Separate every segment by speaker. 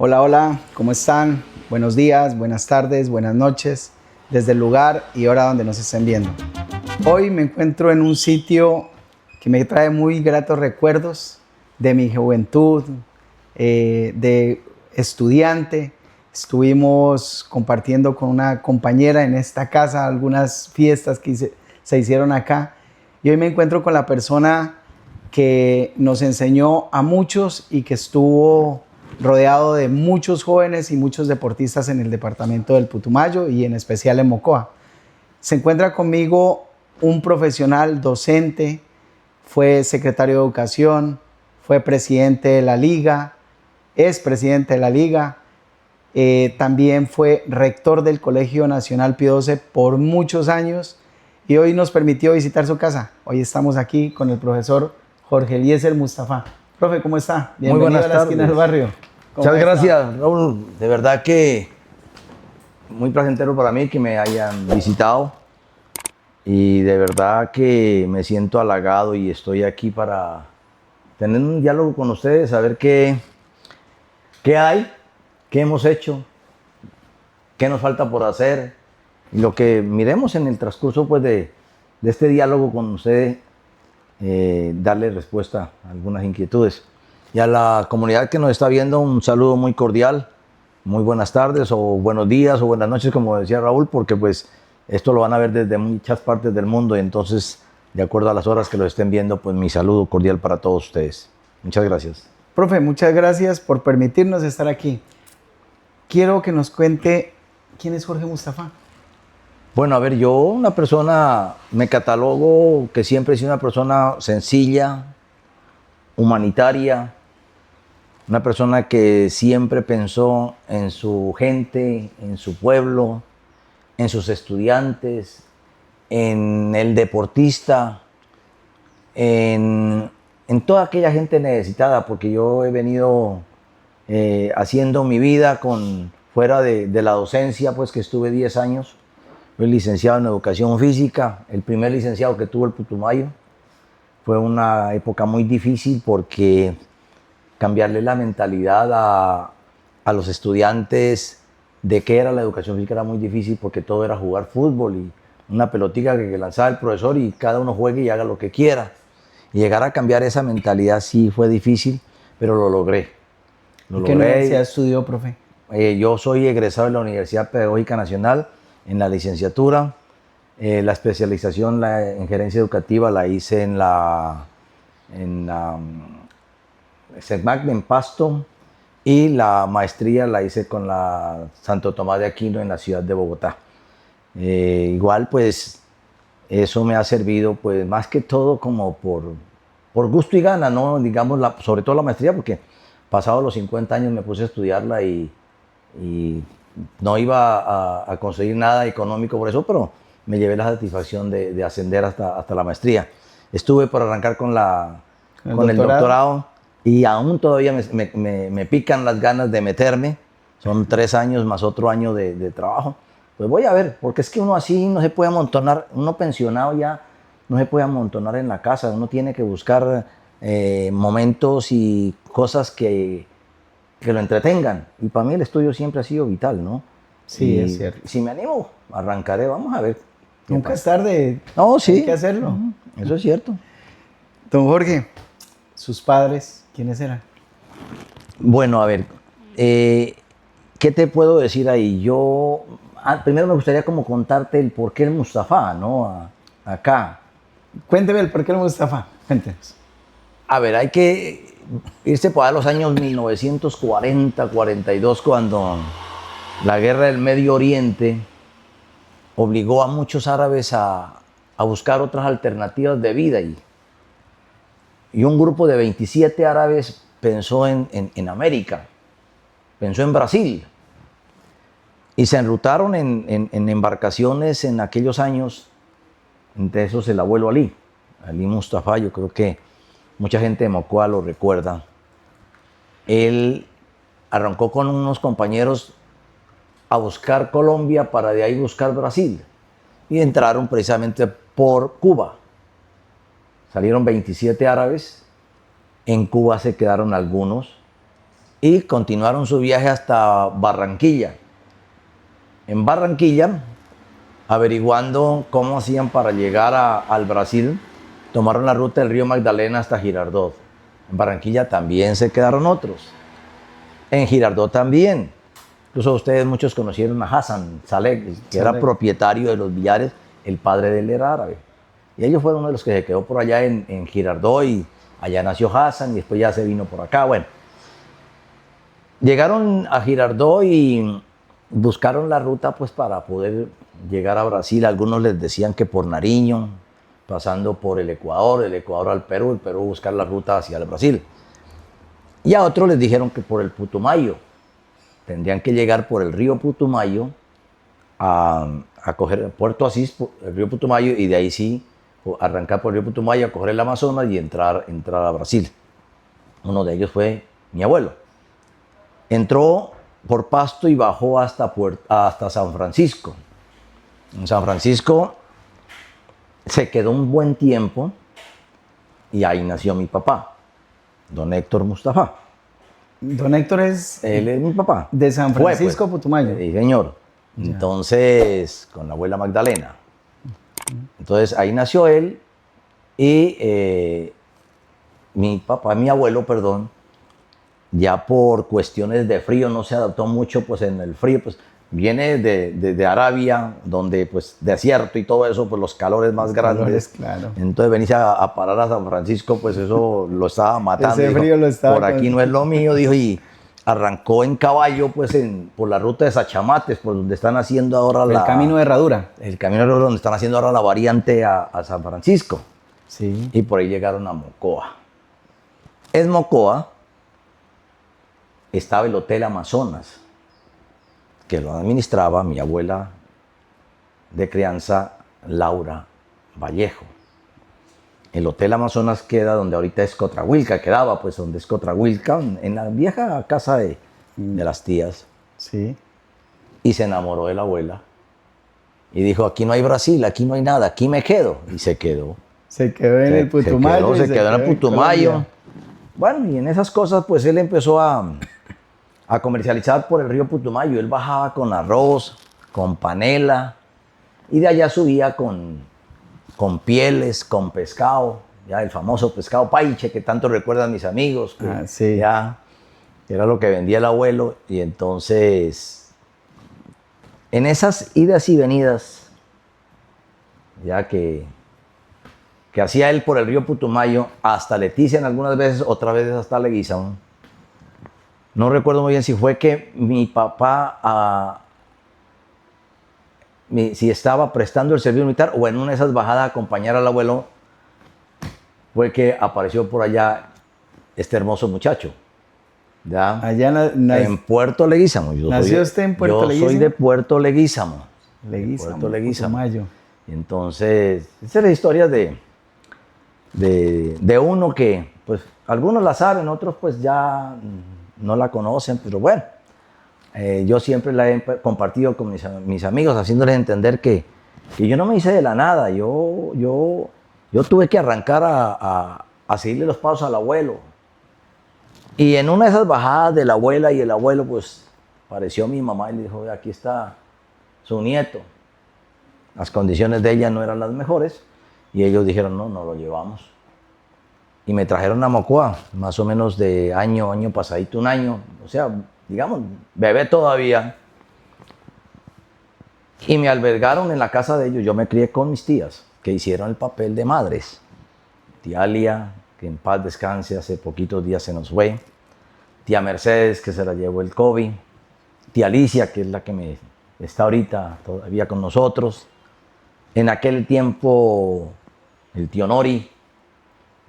Speaker 1: Hola, hola, ¿cómo están? Buenos días, buenas tardes, buenas noches, desde el lugar y hora donde nos estén viendo. Hoy me encuentro en un sitio que me trae muy gratos recuerdos de mi juventud, de estudiante. Estuvimos compartiendo con una compañera en esta casa algunas fiestas que se hicieron acá. Y hoy me encuentro con la persona que nos enseñó a muchos y que estuvo rodeado de muchos jóvenes y muchos deportistas en el departamento del Putumayo y en especial en Mocoa. Se encuentra conmigo un profesional docente, fue secretario de Educación, fue presidente de la Liga, es presidente de la Liga, también fue rector del Colegio Nacional Pío XII por muchos años y hoy nos permitió visitar su casa. Hoy estamos aquí con el profesor Jorge Eliezer Mustafa. Profe, ¿cómo está?
Speaker 2: Muy
Speaker 1: Bienvenido
Speaker 2: buenas
Speaker 1: a la esquina del
Speaker 2: tardes.
Speaker 1: barrio.
Speaker 2: Muchas
Speaker 1: ¿Cómo está?
Speaker 2: gracias, Raúl. De verdad que muy placentero para mí que me hayan visitado y de verdad que me siento halagado y estoy aquí para tener un diálogo con ustedes, saber qué hay, qué hemos hecho, qué nos falta por hacer y lo que miremos en el transcurso pues, de este diálogo con ustedes, darle respuesta a algunas inquietudes. Y a la comunidad que nos está viendo, un saludo muy cordial, muy buenas tardes o buenos días o buenas noches, como decía Raúl, porque pues esto lo van a ver desde muchas partes del mundo y entonces, de acuerdo a las horas que lo estén viendo, pues mi saludo cordial para todos ustedes. Muchas gracias.
Speaker 1: Profe, muchas gracias por permitirnos estar aquí. Quiero que nos cuente quién es Jorge Mustafa.
Speaker 2: Bueno, a ver, yo una persona, me catalogo que siempre he sido una persona sencilla, humanitaria, una persona que siempre pensó en su gente, en su pueblo, en sus estudiantes, en el deportista, en toda aquella gente necesitada, porque yo he venido haciendo mi vida fuera de la docencia, pues que estuve 10 años. Soy licenciado en Educación Física, el primer licenciado que tuvo el Putumayo. Fue una época muy difícil porque cambiarle la mentalidad a los estudiantes de qué era la educación física era muy difícil porque todo era jugar fútbol y una pelotica que lanzaba el profesor y cada uno juegue y haga lo que quiera. Y llegar a cambiar esa mentalidad sí fue difícil, pero lo logré.
Speaker 1: ¿En qué universidad estudió, profe?
Speaker 2: Yo soy egresado de la Universidad Pedagógica Nacional en la licenciatura. La especialización en gerencia educativa la hice en la CEMAC en Pasto y la maestría la hice con la Santo Tomás de Aquino en la ciudad de Bogotá. Igual pues eso me ha servido pues más que todo como por gusto y gana, ¿no? Digamos, sobre todo la maestría, porque pasados los 50 años me puse a estudiarla y no iba a conseguir nada económico por eso, pero me llevé la satisfacción de ascender hasta la maestría. Estuve por arrancar con el doctorado y aún todavía me pican las ganas de meterme. Son 3 años más otro año de trabajo. Pues voy a ver, porque es que uno así no se puede amontonar, uno pensionado ya no se puede amontonar en la casa, uno tiene que buscar momentos y cosas que lo entretengan. Y para mí el estudio siempre ha sido vital, ¿no?
Speaker 1: Sí,
Speaker 2: Y
Speaker 1: es cierto.
Speaker 2: si me animo, arrancaré, vamos a ver.
Speaker 1: Nunca es tarde.
Speaker 2: No, sí.
Speaker 1: Hay que hacerlo.
Speaker 2: Eso es cierto.
Speaker 1: Don Jorge, sus padres, ¿quiénes eran?
Speaker 2: Bueno, a ver, ¿qué te puedo decir ahí? Primero me gustaría como contarte el por qué el Mustafa, ¿no? Acá.
Speaker 1: Cuénteme el por qué el Mustafa. Cuéntenos.
Speaker 2: A ver, hay que irse por los años 1940, 42, cuando la guerra del Medio Oriente obligó a muchos árabes a buscar otras alternativas de vida y un grupo de 27 árabes pensó en América, pensó en Brasil y se enrutaron en embarcaciones en aquellos años, entre esos el abuelo Ali Mustafa, yo creo que mucha gente de Mocoa lo recuerda. Él arrancó con unos compañeros a buscar Colombia para de ahí buscar Brasil y entraron precisamente por Cuba. Salieron 27 árabes, en Cuba se quedaron algunos y continuaron su viaje hasta Barranquilla. En Barranquilla, averiguando cómo hacían para llegar al Brasil, tomaron la ruta del río Magdalena hasta Girardot. En Barranquilla también se quedaron otros. En Girardot también. Incluso ustedes muchos conocieron a Hassan Saleh, que era propietario de los billares, el padre de él era árabe. Y ellos fueron uno de los que se quedó por allá en Girardot, y allá nació Hassan y después ya se vino por acá. Bueno, llegaron a Girardot y buscaron la ruta pues para poder llegar a Brasil. Algunos les decían que por Nariño, pasando por el Ecuador al Perú, el Perú buscar la ruta hacia el Brasil. Y a otros les dijeron que por el Putumayo. Tendrían que llegar por el río Putumayo a coger Puerto Asís, el río Putumayo, y de ahí sí arrancar por el río Putumayo, a coger el Amazonas y entrar a Brasil. Uno de ellos fue mi abuelo. Entró por Pasto y bajó hasta San Francisco. En San Francisco se quedó un buen tiempo y ahí nació mi papá, don Héctor Mustafa.
Speaker 1: Don Héctor es...
Speaker 2: Él es mi papá.
Speaker 1: De San Francisco, pues, Putumayo.
Speaker 2: Sí, señor. Ya. Entonces, con la abuela Magdalena. Entonces, ahí nació él y mi abuelo, perdón, ya por cuestiones de frío no se adaptó mucho, pues en el frío, pues viene de Arabia, donde pues desierto y todo eso, pues los calores más grandes.
Speaker 1: Claro.
Speaker 2: Entonces venirse a parar a San Francisco, pues eso lo estaba matando.
Speaker 1: Ese frío lo estaba...
Speaker 2: Por aquí no es lo mío, dijo, y arrancó en caballo, pues por la ruta de Sachamates, por donde están haciendo ahora
Speaker 1: el camino de Herradura.
Speaker 2: El camino de Herradura, donde están haciendo ahora la variante a San Francisco.
Speaker 1: Sí.
Speaker 2: Y por ahí llegaron a Mocoa. En Mocoa estaba el Hotel Amazonas, que lo administraba mi abuela de crianza, Laura Vallejo. El Hotel Amazonas queda donde ahorita es Cotrahuilca, quedaba pues donde es Cotrahuilca, en la vieja casa de las tías.
Speaker 1: Sí.
Speaker 2: Y se enamoró de la abuela y dijo, aquí no hay Brasil, aquí no hay nada, aquí me quedo. Y se quedó.
Speaker 1: Se quedó en el Putumayo.
Speaker 2: Se quedó en el Putumayo. Bueno, y en esas cosas pues él empezó a comercializar por el río Putumayo. Él bajaba con arroz, con panela, y de allá subía con pieles, con pescado, ya el famoso pescado paiche que tanto recuerdan mis amigos, que
Speaker 1: sí.
Speaker 2: ya era lo que vendía el abuelo. Y entonces, en esas idas y venidas, ya que hacía él por el río Putumayo, hasta Leticia en algunas veces, otras veces hasta Leguízamo. No recuerdo muy bien si fue que mi papá si estaba prestando el servicio militar o en una de esas bajadas a acompañar al abuelo, fue que apareció por allá este hermoso muchacho. ¿Ya?
Speaker 1: Allá
Speaker 2: en Puerto Leguízamo.
Speaker 1: ¿Nació usted en Puerto Leguízamo?
Speaker 2: Yo soy de Puerto Leguízamo.
Speaker 1: Puerto Leguízamo.
Speaker 2: Y entonces, esa es la historia de uno que, pues, algunos la saben, otros pues ya no la conocen, pero bueno, yo siempre la he compartido con mis amigos, haciéndoles entender que yo no me hice de la nada, yo tuve que arrancar a seguirle los pasos al abuelo. Y en una de esas bajadas de la abuela y el abuelo, pues, apareció mi mamá y le dijo, aquí está su nieto. Las condiciones de ella no eran las mejores, y ellos dijeron, no lo llevamos. Y me trajeron a Mocoa, más o menos de año pasadito, un año, o sea, digamos, bebé todavía. Y me albergaron en la casa de ellos. Yo me crié con mis tías, que hicieron el papel de madres. Tía Alia, que en paz descanse, hace poquitos días se nos fue. Tía Mercedes, que se la llevó el COVID. Tía Alicia, que es la que está ahorita todavía con nosotros. En aquel tiempo, el tío Nori,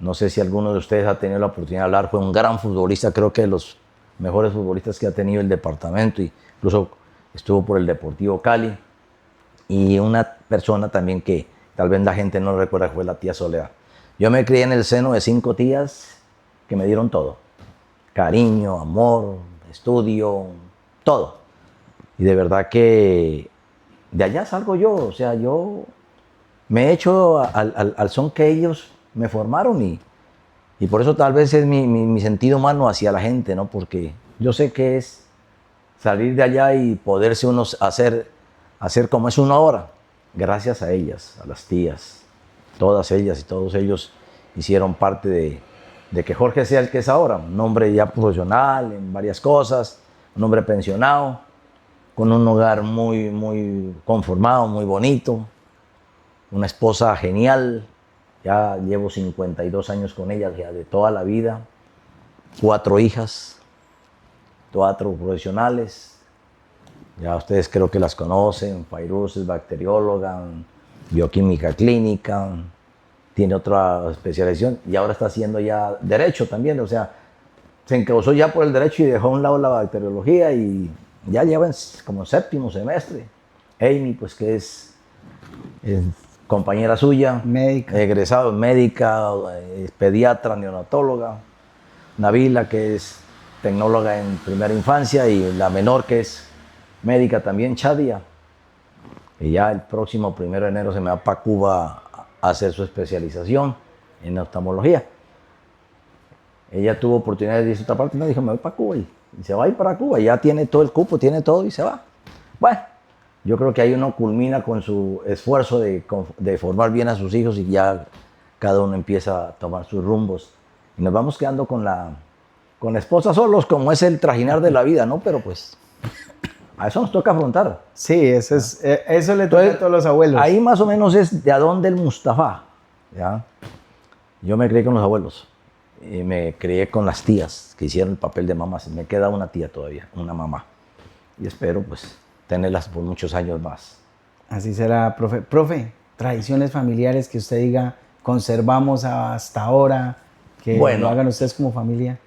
Speaker 2: no sé si alguno de ustedes ha tenido la oportunidad de hablar, fue un gran futbolista, creo que de los mejores futbolistas que ha tenido el departamento, incluso estuvo por el Deportivo Cali. Y una persona también que tal vez la gente no recuerda, fue la tía Soledad. Yo me crié en el seno de 5 tías que me dieron todo: cariño, amor, estudio, todo. Y de verdad que de allá salgo yo, o sea, yo me he hecho al son que ellos me formaron, y por eso tal vez es mi sentido humano hacia la gente, ¿no? Porque yo sé que es salir de allá y poderse unos hacer como es uno ahora, gracias a ellas, a las tías, todas ellas y todos ellos hicieron parte de que Jorge sea el que es ahora, un hombre ya profesional en varias cosas, un hombre pensionado, con un hogar muy, muy conformado, muy bonito, una esposa genial, ya llevo 52 años con ella, ya de toda la vida, 4 hijas, 4 profesionales, ya ustedes creo que las conocen, Fairuz es bacterióloga, bioquímica clínica, tiene otra especialización y ahora está haciendo ya derecho también, o sea, se encauzó ya por el derecho y dejó a un lado la bacteriología y ya lleva como 7º semestre. Amy, pues que es compañera suya,
Speaker 1: Médica.
Speaker 2: egresado, médica, pediatra, neonatóloga. Nabila, que es tecnóloga en primera infancia, y la menor, que es médica también, Chadia. Y ya el próximo 1 de enero se me va para Cuba a hacer su especialización en oftalmología. Ella tuvo oportunidad de irse a otra parte, no, dijo, me voy para Cuba, y se va a ir para Cuba, ya tiene todo el cupo, tiene todo y se va. Bueno, yo creo que ahí uno culmina con su esfuerzo de formar bien a sus hijos y ya cada uno empieza a tomar sus rumbos. Y nos vamos quedando con la esposa solos, como es el trajinar de la vida, ¿no? Pero pues a eso nos toca afrontar.
Speaker 1: Sí, eso le toca a todos los abuelos.
Speaker 2: Ahí más o menos es de Adón del Mustafa, ¿ya? Yo me crié con los abuelos y me crié con las tías que hicieron el papel de mamás. Me queda una tía todavía, una mamá. Y espero pues tenerlas por muchos años más.
Speaker 1: Así será, profe. Profe, tradiciones familiares que usted diga, conservamos hasta ahora, que lo hagan ustedes como familia.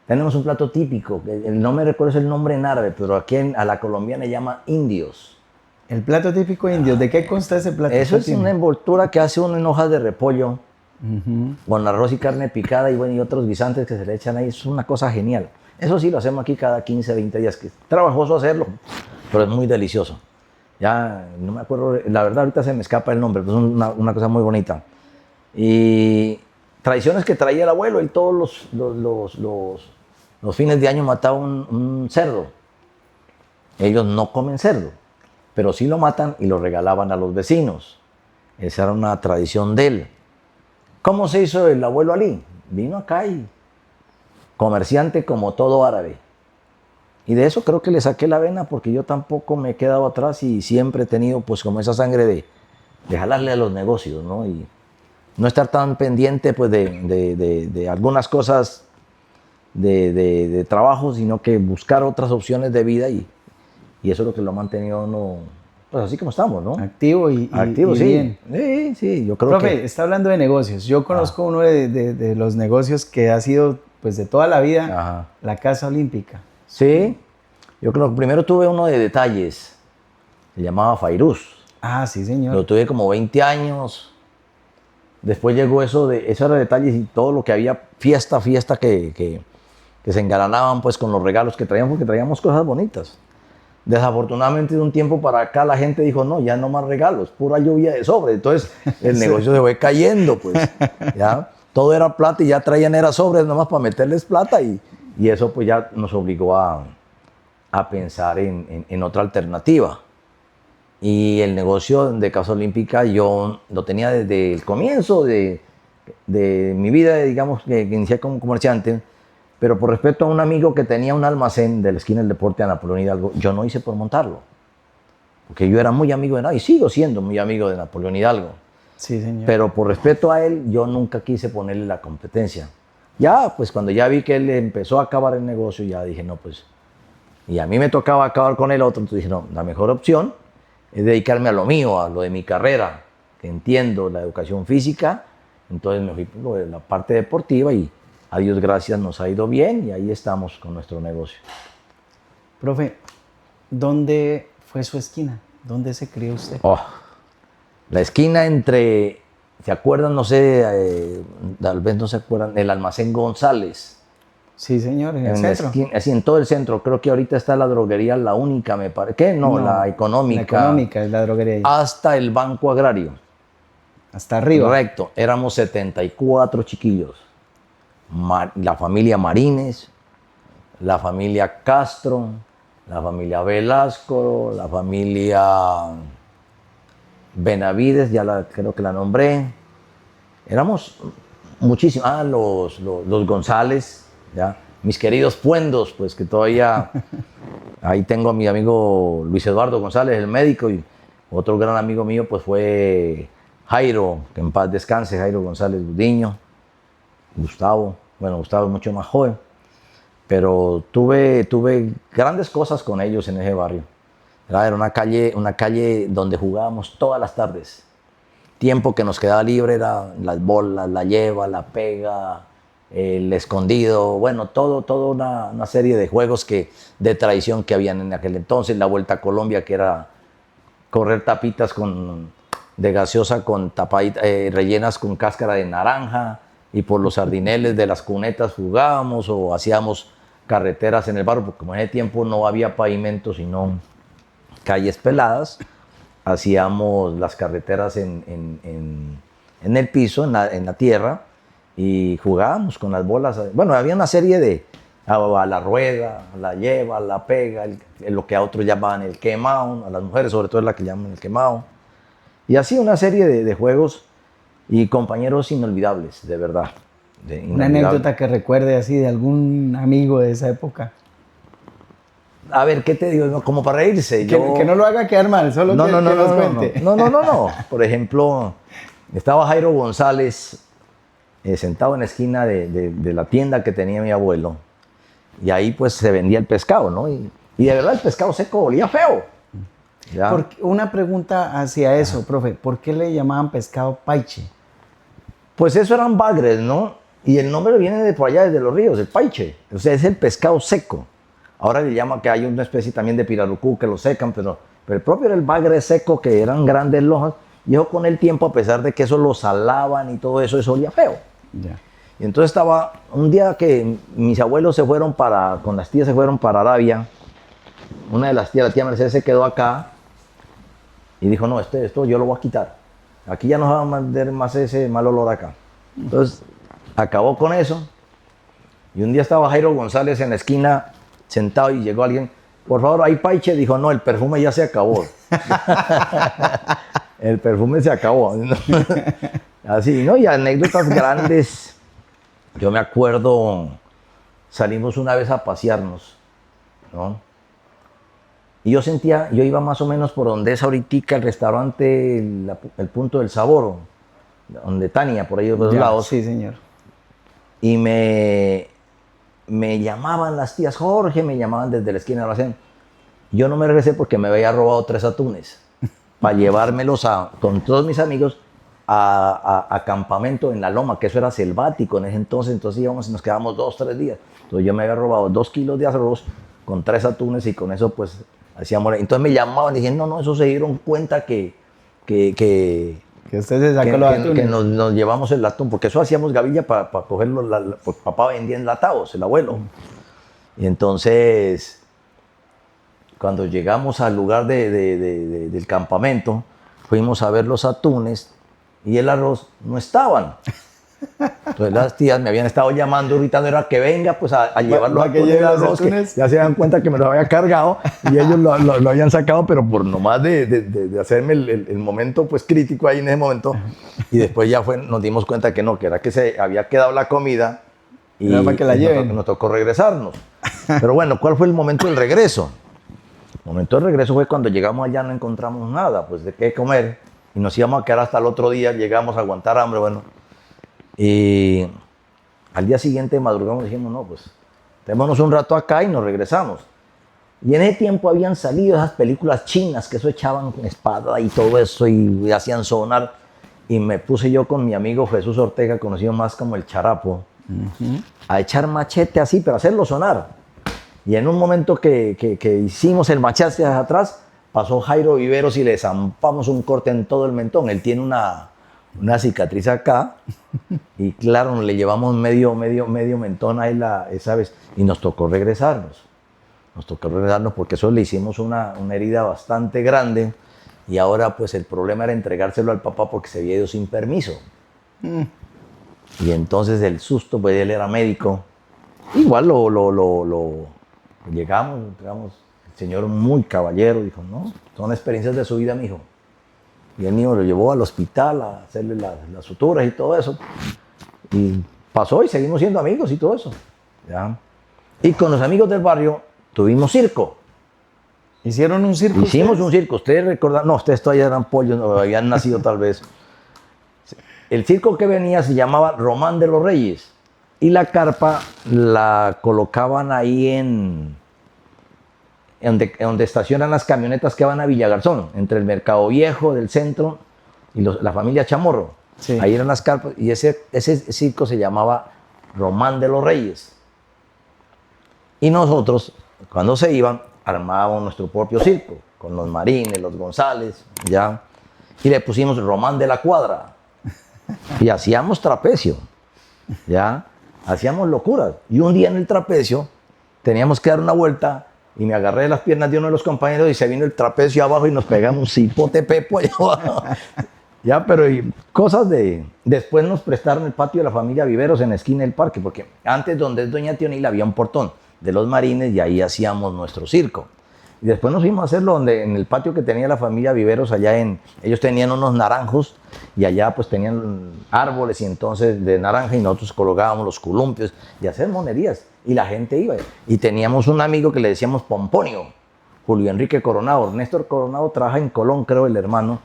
Speaker 2: Tenemos un plato típico, no me recuerdo el nombre en árabe, pero aquí a la colombiana le llama indios.
Speaker 1: El plato típico indio, ¿de qué consta ese plato?
Speaker 2: Eso es una envoltura que hace uno en hojas de repollo, con arroz y carne picada y otros guisantes que se le echan ahí. Es una cosa genial. Eso sí lo hacemos aquí cada 15, 20 días, que es trabajoso hacerlo, pero es muy delicioso. Ya no me acuerdo, la verdad ahorita se me escapa el nombre, pero es una cosa muy bonita. Y tradiciones que traía el abuelo, él todos los fines de año mataba un cerdo. Ellos no comen cerdo, pero sí lo matan y lo regalaban a los vecinos. Esa era una tradición de él. ¿Cómo se hizo el abuelo Ali? Vino acá y comerciante como todo árabe. Y de eso creo que le saqué la vena, porque yo tampoco me he quedado atrás y siempre he tenido pues como esa sangre de jalarle a los negocios, ¿no? Y no estar tan pendiente pues de algunas cosas de trabajo, sino que buscar otras opciones de vida y eso es lo que lo ha mantenido uno, pues así como estamos, ¿no?
Speaker 1: Activo y
Speaker 2: sí.
Speaker 1: Bien.
Speaker 2: Sí, yo creo
Speaker 1: Profe, está hablando de negocios. Yo conozco uno de los negocios que ha sido pues de toda la vida, la Casa Olímpica.
Speaker 2: Sí, yo creo que primero tuve uno de detalles, se llamaba Fairuz.
Speaker 1: Ah, sí, señor.
Speaker 2: Lo tuve como 20 años. Después llegó eso era detalles y todo lo que había, fiesta que se engalanaban pues con los regalos que traíamos, porque traíamos cosas bonitas. Desafortunadamente de un tiempo para acá la gente dijo, no, ya no más regalos, pura lluvia de sobre. Entonces el negocio se fue cayendo, pues, ya. Todo era plata y ya traían era sobres nomás para meterles plata y eso pues ya nos obligó a pensar en otra alternativa. Y el negocio de Casa Olímpica yo lo tenía desde el comienzo de mi vida, digamos, que inicié como comerciante, pero por respeto a un amigo que tenía un almacén de la esquina del Deporte de Napoleón Hidalgo, yo no hice por montarlo, porque yo era muy amigo de y sigo siendo muy amigo de Napoleón Hidalgo.
Speaker 1: Sí, señor.
Speaker 2: Pero por respeto a él, yo nunca quise ponerle la competencia. Ya, pues cuando ya vi que él empezó a acabar el negocio, ya dije, no, pues, y a mí me tocaba acabar con el otro, entonces dije, no, la mejor opción es dedicarme a lo mío, a lo de mi carrera, que entiendo la educación física. Entonces me fui por lo de la parte deportiva y a Dios gracias nos ha ido bien y ahí estamos con nuestro negocio.
Speaker 1: Profe, ¿dónde fue su esquina? ¿Dónde se crió usted?
Speaker 2: La esquina entre, ¿se acuerdan? No sé, tal vez no se acuerdan, el almacén González.
Speaker 1: Sí, señor, en el centro.
Speaker 2: Así en todo el centro. Creo que ahorita está la droguería La Única, me parece. ¿Qué? No, la Económica.
Speaker 1: La Económica es la droguería.
Speaker 2: Hasta el Banco Agrario.
Speaker 1: Hasta arriba.
Speaker 2: Correcto. Éramos 74 chiquillos. La familia Marines, la familia Castro, la familia Velasco, la familia Benavides, creo que la nombré. Éramos muchísimos. Los González, ¿ya? Mis queridos Puendos, pues que todavía... Ahí tengo a mi amigo Luis Eduardo González, el médico, y otro gran amigo mío pues fue Jairo, que en paz descanse, Jairo González Gudiño, Gustavo es mucho más joven, pero tuve grandes cosas con ellos en ese barrio. Era una calle donde jugábamos todas las tardes. Tiempo que nos quedaba libre era las bolas, la lleva, la pega, el escondido, bueno, toda una serie de juegos de tradición que habían en aquel entonces. La Vuelta a Colombia, que era correr tapitas de gaseosa rellenas con cáscara de naranja, y por los sardineles de las cunetas jugábamos, o hacíamos carreteras en el barrio, porque como en ese tiempo no había pavimento, sino calles peladas. Hacíamos las carreteras en el piso, en la tierra, y jugábamos con las bolas. Bueno, había una serie a la rueda, a la lleva, a la pega, lo que a otros llamaban el quemado, a las mujeres sobre todo es la que llaman el quemado. Y así una serie de juegos y compañeros inolvidables, de verdad.
Speaker 1: Una anécdota que recuerde así de algún amigo de esa época.
Speaker 2: A ver, ¿qué te digo? Como para reírse.
Speaker 1: Que no lo haga quedar mal, solo que nos cuente.
Speaker 2: No. Por ejemplo, estaba Jairo González sentado en la esquina de la tienda que tenía mi abuelo, y ahí pues se vendía el pescado, ¿no? Y de verdad el pescado seco olía feo.
Speaker 1: Una pregunta hacia eso, profe. ¿Por qué le llamaban pescado paiche?
Speaker 2: Pues eso eran bagres, ¿no? Y el nombre viene de por allá, desde los ríos, el paiche. O sea, es el pescado seco. Ahora le llaman que hay una especie también de pirarucú que lo secan, pero el propio era el bagre seco, que eran grandes lojas. Y eso con el tiempo, a pesar de que eso lo salaban y todo eso, eso olía feo.
Speaker 1: Ya.
Speaker 2: Y entonces estaba un día que mis abuelos con las tías se fueron para Arabia. Una de las tías, la tía Mercedes, se quedó acá y dijo, no, esto yo lo voy a quitar. Aquí ya no va a mandar más ese mal olor acá. Entonces acabó con eso. Y un día estaba Jairo González en la esquina sentado y llegó alguien, por favor, ¿hay paiche? Dijo, no, el perfume ya se acabó. El perfume se acabó. Así, ¿no? Y anécdotas grandes. Yo me acuerdo, salimos una vez a pasearnos, ¿no? Y yo iba más o menos por donde es ahorita el restaurante, el Punto del Sabor, donde Tania, por ahí de los lados.
Speaker 1: Sí, señor.
Speaker 2: Y me llamaban las tías, Jorge, me llamaban desde la esquina de la almacén. Yo no me regresé porque me había robado 3 atunes para llevármelos con todos mis amigos a campamento en la loma, que eso era selvático en ese entonces íbamos y nos quedábamos 2, 3 días. Entonces yo me había robado 2 kilos de arroz con 3 atunes, y con eso pues hacíamos. Entonces me llamaban y dije, no, eso se dieron cuenta que
Speaker 1: usted se sacó los atunes.
Speaker 2: Que nos llevamos el atún, porque eso hacíamos gavilla para cogerlo, pues papá vendía enlatados, el abuelo. Y entonces, cuando llegamos al lugar del campamento, fuimos a ver los atunes y el arroz no estaban. Entonces las tías me habían estado llamando, gritando, era que venga pues a llevarlo a que lleve el arroz, que ya se dan cuenta que me lo había cargado, y ellos lo habían sacado, pero por nomás de hacerme el momento pues crítico ahí en ese momento. Y después ya nos dimos cuenta que no, que era que se había quedado la comida y
Speaker 1: para que la lleven.
Speaker 2: Nos tocó regresarnos. Pero bueno, ¿cuál fue el momento del regreso? El momento del regreso fue cuando llegamos allá, no encontramos nada pues de qué comer, y nos íbamos a quedar hasta el otro día, llegamos a aguantar hambre, bueno. Y al día siguiente madrugamos y dijimos, no, pues quedémonos un rato acá y nos regresamos. Y en ese tiempo habían salido esas películas chinas que eso echaban con espada y todo eso y hacían sonar. Y me puse yo con mi amigo Jesús Ortega, conocido más como el Charapo, a echar machete así, pero hacerlo sonar. Y en un momento que hicimos el machete hacia atrás, pasó Jairo Viveros y le zampamos un corte en todo el mentón. Él tiene una cicatriz acá, y claro, le llevamos medio mentón ahí esa vez, y nos tocó regresarnos. Porque eso le hicimos una herida bastante grande, y ahora pues el problema era entregárselo al papá porque se había ido sin permiso. Y entonces el susto, pues él era médico, Igual llegamos, el señor muy caballero, dijo, no, son experiencias de su vida, mijo. Y el niño lo llevó al hospital a hacerle las suturas y todo eso. Y pasó y seguimos siendo amigos y todo eso. ¿Ya? Y con los amigos del barrio tuvimos circo.
Speaker 1: ¿Hicieron un circo?
Speaker 2: Hicimos
Speaker 1: ustedes?
Speaker 2: un circo. Ustedes recordan, no, ustedes todavía eran pollos, no, habían nacido tal vez. El circo que venía se llamaba Román de los Reyes. Y la carpa la colocaban ahí en donde estacionan las camionetas que van a Villagarzón, entre el Mercado Viejo del centro y la familia Chamorro.
Speaker 1: Sí.
Speaker 2: Ahí eran las carpas y ese circo se llamaba Román de los Reyes. Y nosotros, cuando se iban, armábamos nuestro propio circo, con los Marines, los González, ¿ya? Y le pusimos Román de la Cuadra. Y hacíamos trapecio, ¿ya? Hacíamos locuras. Y un día en el trapecio teníamos que dar una vuelta y me agarré de las piernas de uno de los compañeros y se vino el trapecio abajo y nos pegamos un cipote pepo allá abajo. Ya, pero cosas de... Después nos prestaron el patio de la familia Viveros en la esquina del parque, porque antes donde es Doña Tionila había un portón de los Marines y ahí hacíamos nuestro circo. Y después nos fuimos a hacerlo en el patio que tenía la familia Viveros, ellos tenían unos naranjos y allá pues tenían árboles y entonces de naranja y nosotros colocábamos los columpios y hacer monerías y la gente iba. Y teníamos un amigo que le decíamos Pomponio, Julio Enrique Coronado. Néstor Coronado trabaja en Colón, creo, el hermano.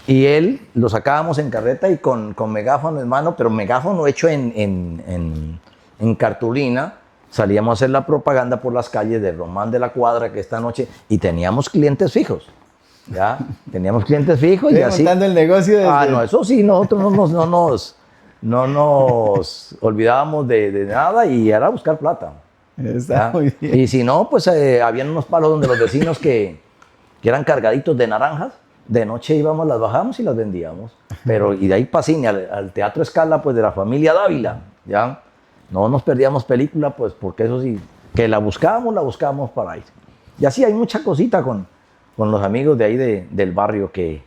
Speaker 2: Y él lo sacábamos en carreta y con megáfono en mano, pero megáfono hecho en cartulina. Salíamos a hacer la propaganda por las calles de Román de la Cuadra, que esta noche, y teníamos clientes fijos. ¿Ya? Teníamos clientes fijos y así.
Speaker 1: Montando el negocio desde...
Speaker 2: Ah, no, eso sí, nosotros no nos olvidábamos de nada y era buscar plata.
Speaker 1: Está muy bien.
Speaker 2: Y si no, pues habían unos palos donde los vecinos que eran cargaditos de naranjas, de noche íbamos, las bajábamos y las vendíamos. Pero, y de ahí para cine, al Teatro Escala, pues de la familia Dávila, ¿ya? No nos perdíamos película, pues porque eso sí, que la buscábamos para ir. Y así hay mucha cosita con los amigos de ahí del barrio que...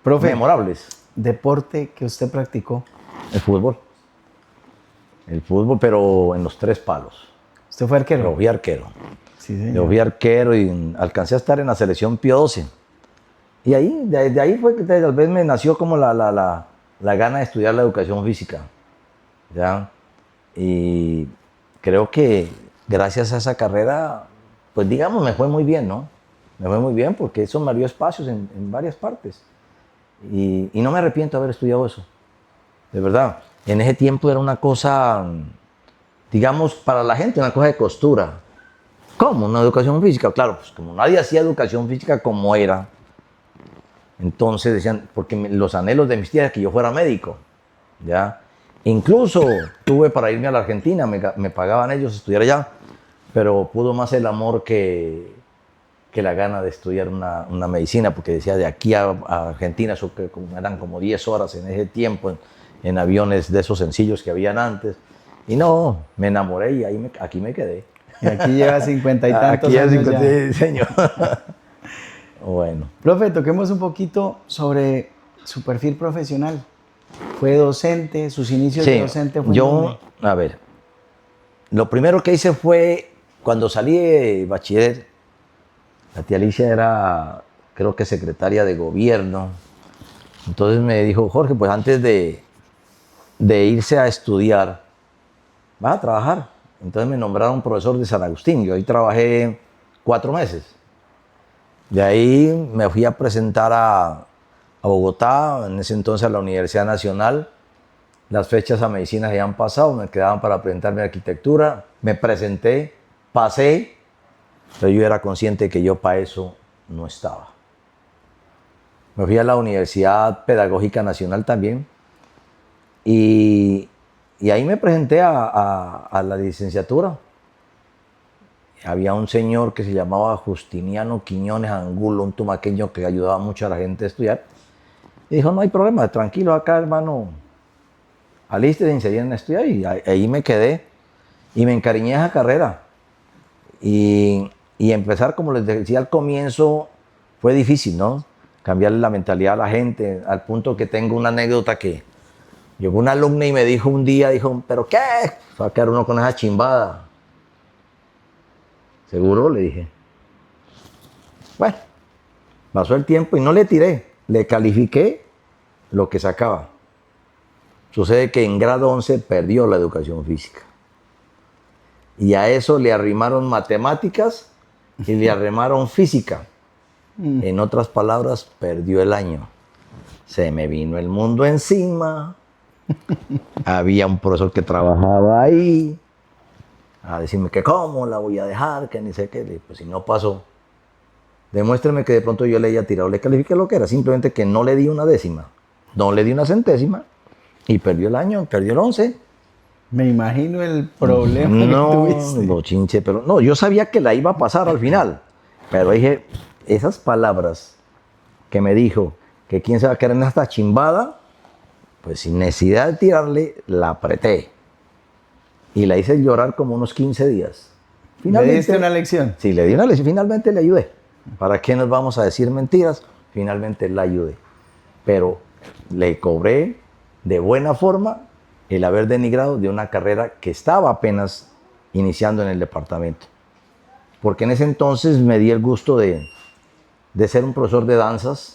Speaker 1: Profe,
Speaker 2: memorables.
Speaker 1: ¿deporte que usted practicó?
Speaker 2: El fútbol. El fútbol, pero en los 3 palos.
Speaker 1: ¿Usted fue arquero?
Speaker 2: Yo fui arquero.
Speaker 1: Sí, señor.
Speaker 2: Yo fui arquero y alcancé a estar en la selección Pío XII. Y ahí, de ahí fue que tal vez me nació como la gana de estudiar la educación física. ¿Ya? Y creo que gracias a esa carrera, pues digamos, me fue muy bien, ¿no? Me fue muy bien porque eso me abrió espacios en varias partes. Y no me arrepiento de haber estudiado eso. De verdad. En ese tiempo era una cosa, digamos, para la gente, una cosa de costura. ¿Cómo? ¿Una educación física? Claro, pues como nadie hacía educación física como era, entonces decían, porque los anhelos de mis tías era que yo fuera médico, ¿ya? Incluso tuve para irme a la Argentina, me pagaban ellos estudiar allá, pero pudo más el amor que la gana de estudiar una medicina, porque decía, de aquí a Argentina, eso que eran como 10 horas en ese tiempo, en aviones de esos sencillos que habían antes, y no, me enamoré y aquí me quedé.
Speaker 1: Y aquí lleva 50 y tantos
Speaker 2: aquí
Speaker 1: años ya.
Speaker 2: Sí, señor. Bueno.
Speaker 1: Profe, toquemos un poquito sobre su perfil profesional. ¿Fue docente? ¿Sus inicios de docente fue
Speaker 2: a ver, lo primero que hice fue, cuando salí de bachiller, la tía Alicia era, creo que secretaria de gobierno, entonces me dijo, Jorge, pues antes de irse a estudiar, vas a trabajar. Entonces me nombraron profesor de San Agustín, yo ahí trabajé 4 meses. De ahí me fui a presentar a Bogotá, en ese entonces a la Universidad Nacional. Las fechas a medicina se habían pasado, me quedaban para presentarme a arquitectura. Me presenté, pasé, pero yo era consciente de que yo para eso no estaba. Me fui a la Universidad Pedagógica Nacional también y ahí me presenté a la licenciatura. Había un señor que se llamaba Justiniano Quiñones Angulo, un tumaqueño que ayudaba mucho a la gente a estudiar. Y dijo, no hay problema, tranquilo acá, hermano. Alístese, enseñan a estudiar. Y ahí me quedé y me encariñé a esa carrera. Y empezar, como les decía al comienzo, fue difícil, ¿no? Cambiarle la mentalidad a la gente, al punto que tengo una anécdota que Llegó una alumna y me dijo un día, dijo, ¿pero qué? Va a quedar uno con esa chimbada. ¿Seguro? Le dije. Bueno, pasó el tiempo y no le tiré. Le califiqué lo que sacaba. Sucede que en grado 11 perdió la educación física. Y a eso le arrimaron matemáticas y le arrimaron física. En otras palabras, perdió el año. Se me vino el mundo encima. Había un profesor que trabajaba ahí a decirme que cómo la voy a dejar, que ni sé qué. Pues si no pasó, demuéstreme que de pronto yo le haya tirado, le califiqué lo que era, simplemente que no le di una décima, no le di una centésima y perdió el año, perdió el 11.
Speaker 1: Me imagino el problema
Speaker 2: No,
Speaker 1: que tuviste.
Speaker 2: lo chinche, pero no, yo sabía que la iba a pasar al final, pero dije, esas palabras que me dijo, que quién se va a quedar en esta chimbada, pues sin necesidad de tirarle, la apreté. Y la hice llorar como unos 15 días.
Speaker 1: ¿Le diste una lección?
Speaker 2: Sí, le di una lección. Finalmente le ayudé. ¿Para qué nos vamos a decir mentiras? Finalmente la ayudé. Pero le cobré de buena forma el haber denigrado de una carrera que estaba apenas iniciando en el departamento. Porque en ese entonces me di el gusto de ser un profesor de danzas.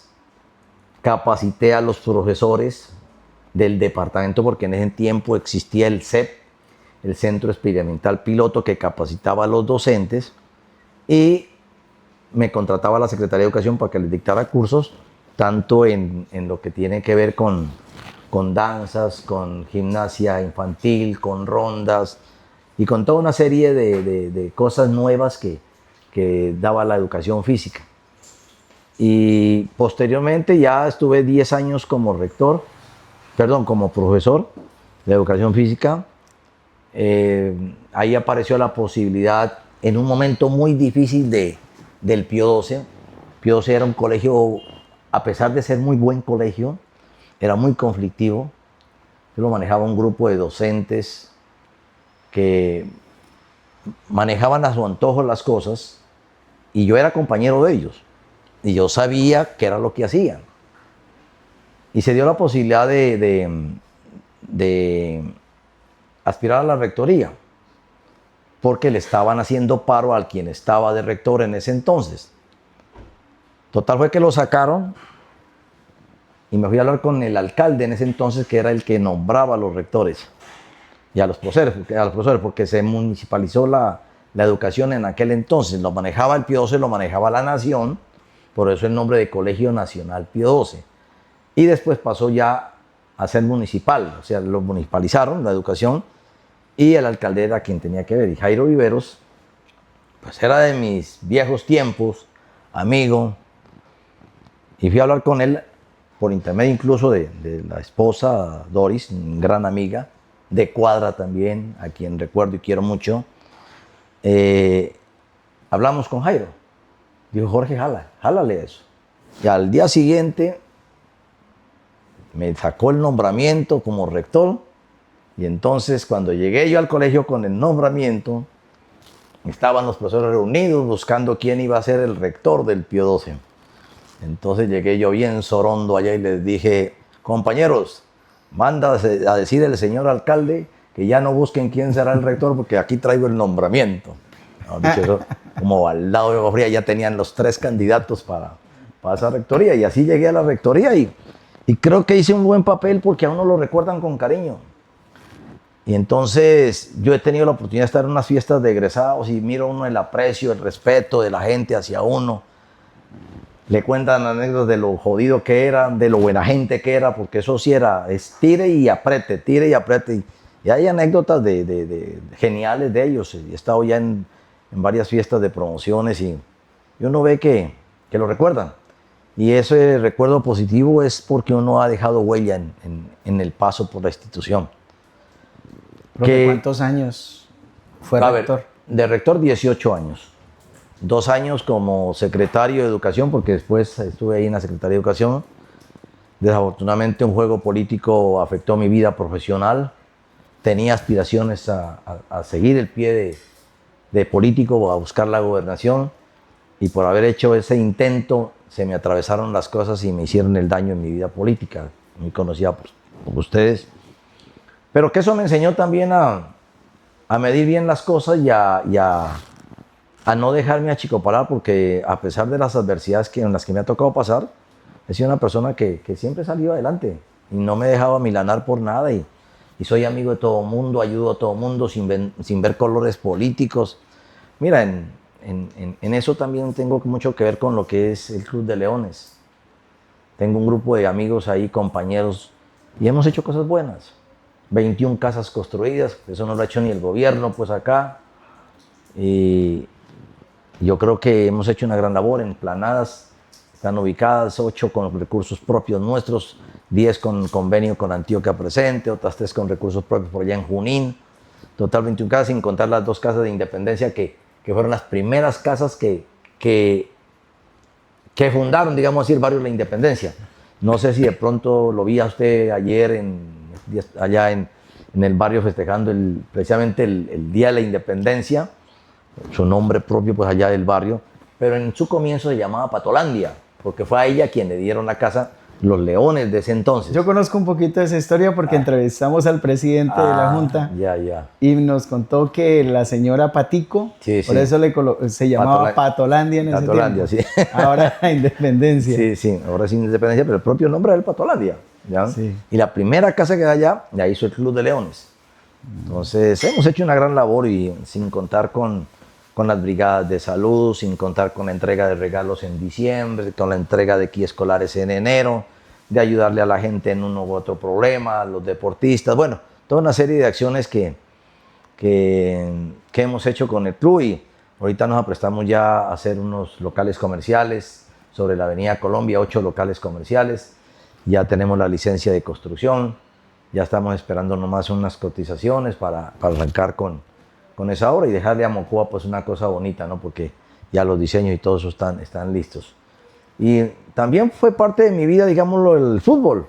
Speaker 2: Capacité a los profesores del departamento porque en ese tiempo existía el CEP, el Centro Experimental Piloto, que capacitaba a los docentes y me contrataba a la Secretaría de Educación para que les dictara cursos, tanto en lo que tiene que ver con danzas, con gimnasia infantil, con rondas y con toda una serie de cosas nuevas que daba la educación física. Y posteriormente ya estuve 10 años como como profesor de educación física. Ahí apareció la posibilidad, en un momento muy difícil del Pío 12. Pío 12 era un colegio, a pesar de ser muy buen colegio, era muy conflictivo. Yo lo manejaba un grupo de docentes que manejaban a su antojo las cosas y yo era compañero de ellos y yo sabía qué era lo que hacían. Y se dio la posibilidad de aspirar a la rectoría, porque le estaban haciendo paro al quien estaba de rector en ese entonces. Total fue que lo sacaron y me fui a hablar con el alcalde en ese entonces, que era el que nombraba a los rectores y a los profesores, porque se municipalizó la educación en aquel entonces. Lo manejaba el Pío 12, lo manejaba la Nación, por eso el nombre de Colegio Nacional Pío 12. Y después pasó ya a ser municipal, o sea, lo municipalizaron, la educación, y el alcalde era quien tenía que ver. Y Jairo Viveros, pues era de mis viejos tiempos, amigo, y fui a hablar con él por intermedio incluso de la esposa Doris, gran amiga, de cuadra también, a quien recuerdo y quiero mucho. Hablamos con Jairo. Dijo, Jorge, jálale eso. Y al día siguiente me sacó el nombramiento como rector. Y entonces, cuando llegué yo al colegio con el nombramiento, estaban los profesores reunidos buscando quién iba a ser el rector del Pío 12. Entonces llegué yo bien sorondo allá y les dije, compañeros, manda a decir el señor alcalde que ya no busquen quién será el rector porque aquí traigo el nombramiento. Dicho eso, como baldado de agua fría, ya tenían los 3 candidatos para esa rectoría. Y así llegué a la rectoría y creo que hice un buen papel porque a uno lo recuerdan con cariño. Y entonces yo he tenido la oportunidad de estar en unas fiestas de egresados y miro uno el aprecio, el respeto de la gente hacia uno. Le cuentan anécdotas de lo jodido que era, de lo buena gente que era, porque eso sí era, es tire y apriete, tire y apriete. Y hay anécdotas geniales de ellos. He estado ya en varias fiestas de promociones y uno ve que lo recuerdan. Y ese recuerdo positivo es porque uno ha dejado huella en el paso por la institución.
Speaker 1: ¿Cuántos años fue rector?
Speaker 2: De rector 18 años. 2 años como secretario de Educación, porque después estuve ahí en la Secretaría de Educación. Desafortunadamente un juego político afectó mi vida profesional. Tenía aspiraciones a seguir el pie de político, a buscar la gobernación. Y por haber hecho ese intento, se me atravesaron las cosas y me hicieron el daño en mi vida política, muy conocida por ustedes. Pero que eso me enseñó también a medir bien las cosas a no dejarme achicopalar, porque a pesar de las adversidades en las que me ha tocado pasar, he sido una persona que siempre he salido adelante y no me he dejado amilanar por nada y soy amigo de todo mundo, ayudo a todo mundo sin ver colores políticos. Mira, en eso también tengo mucho que ver con lo que es el Club de Leones. Tengo un grupo de amigos ahí, compañeros, y hemos hecho cosas buenas. 21 casas construidas, eso no lo ha hecho ni el gobierno, pues acá. Y yo creo que hemos hecho una gran labor en planadas. Están ubicadas 8 con recursos propios nuestros, 10 con convenio con Antioquia Presente, otras 3 con recursos propios por allá en Junín. Total 21 casas, sin contar las 2 casas de Independencia que fueron las primeras casas que fundaron, digamos así, el barrio La Independencia. No sé si de pronto lo vi a usted ayer allá en el barrio festejando precisamente el Día de la Independencia, su nombre propio pues allá del barrio, pero en su comienzo se llamaba Patolandia, porque fue a ella quien le dieron la casa los Leones de ese entonces.
Speaker 1: Yo conozco un poquito de esa historia porque entrevistamos al presidente de la Junta y nos contó que la señora Patico, por eso se llamaba Patolandia en ese
Speaker 2: Patolandia,
Speaker 1: tiempo.
Speaker 2: Sí.
Speaker 1: Ahora la Independencia.
Speaker 2: Sí, ahora es Independencia, pero el propio nombre era el Patolandia. ¿Ya?
Speaker 1: Sí.
Speaker 2: Y la primera casa que da allá, ya hizo el Club de Leones. Entonces, hemos hecho una gran labor y sin contar con las brigadas de salud, sin contar con la entrega de regalos en diciembre, con la entrega de kits escolares en enero, de ayudarle a la gente en uno u otro problema, a los deportistas, bueno, toda una serie de acciones que hemos hecho con el club y ahorita nos aprestamos ya a hacer unos locales comerciales sobre la Avenida Colombia, 8 locales comerciales, ya tenemos la licencia de construcción, ya estamos esperando nomás unas cotizaciones para arrancar con esa obra y dejarle a Mocoa pues una cosa bonita, ¿no? Porque ya los diseños y todo eso están listos. Y también fue parte de mi vida, digámoslo, el fútbol.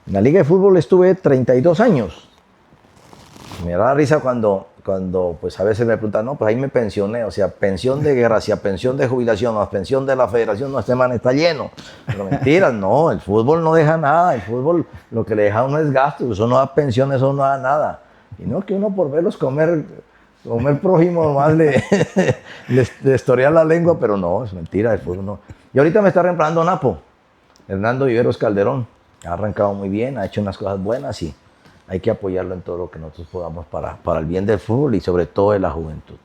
Speaker 2: En la liga de fútbol estuve 32 años. Me da risa cuando pues a veces me preguntan, no, pues ahí me pensioné, o sea, pensión de guerra, hacia pensión de jubilación, más pensión de la federación, no, este man está lleno. Pero mentiras, no, el fútbol no deja nada, el fútbol lo que le deja a uno es gasto, eso no da pensión, eso no da nada. Y no que uno por verlos comer prójimo nomás le estorea la lengua, pero no, es mentira, el fútbol no. Y ahorita me está reemplazando Napo, Hernando Viveros Calderón. Ha arrancado muy bien, ha hecho unas cosas buenas y hay que apoyarlo en todo lo que nosotros podamos para el bien del fútbol y sobre todo de la juventud.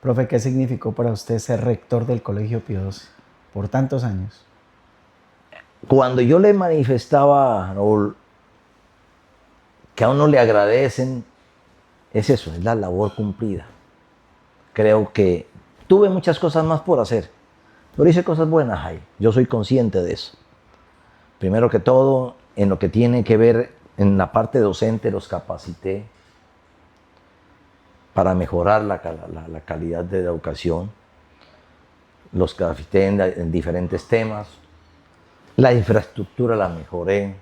Speaker 1: Profe, ¿qué significó para usted ser rector del Colegio Pío XII por tantos años?
Speaker 2: Cuando yo le manifestaba a Raúl que a uno le agradecen, es eso, es la labor cumplida. Creo que tuve muchas cosas más por hacer, pero hice cosas buenas ahí. Yo soy consciente de eso. Primero que todo, en lo que tiene que ver en la parte docente, los capacité para mejorar la calidad de la educación. Los capacité en diferentes temas. La infraestructura la mejoré.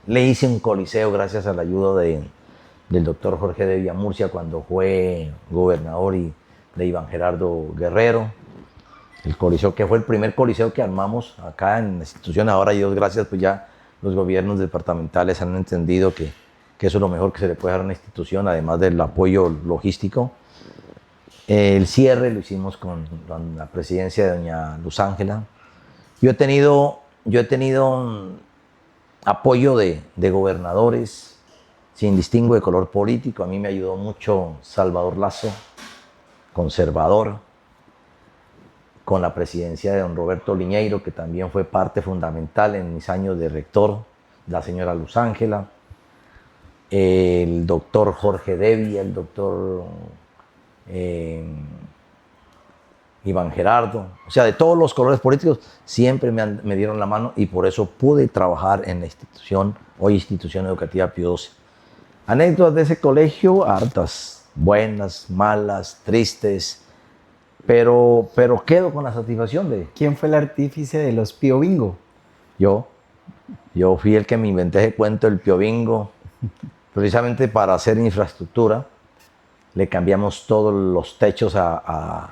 Speaker 2: Le hice un coliseo gracias a la ayuda del doctor Jorge de Villamurcia cuando fue gobernador y de Iván Gerardo Guerrero. El coliseo que fue el primer coliseo que armamos acá en la institución. Ahora, Dios gracias, pues ya los gobiernos departamentales han entendido que eso es lo mejor que se le puede dar a una institución, además del apoyo logístico. El cierre lo hicimos con la presidencia de doña Luz Ángela. Yo he tenido apoyo de gobernadores sin distingo de color político. A mí me ayudó mucho Salvador Lazo, conservador, con la presidencia de don Roberto Liñeiro, que también fue parte fundamental en mis años de rector, la señora Luz Ángela, el doctor Jorge Devia, el doctor Iván Gerardo, o sea, de todos los colores políticos, siempre me dieron la mano y por eso pude trabajar en la institución, hoy Institución Educativa Pío XII. Anécdotas de ese colegio, hartas, buenas, malas, tristes, pero quedo con la satisfacción de...
Speaker 1: ¿Quién fue el artífice de los Pío Bingo?
Speaker 2: Yo fui el que me inventé ese cuento del Pío Bingo, precisamente para hacer infraestructura. Le cambiamos todos los techos a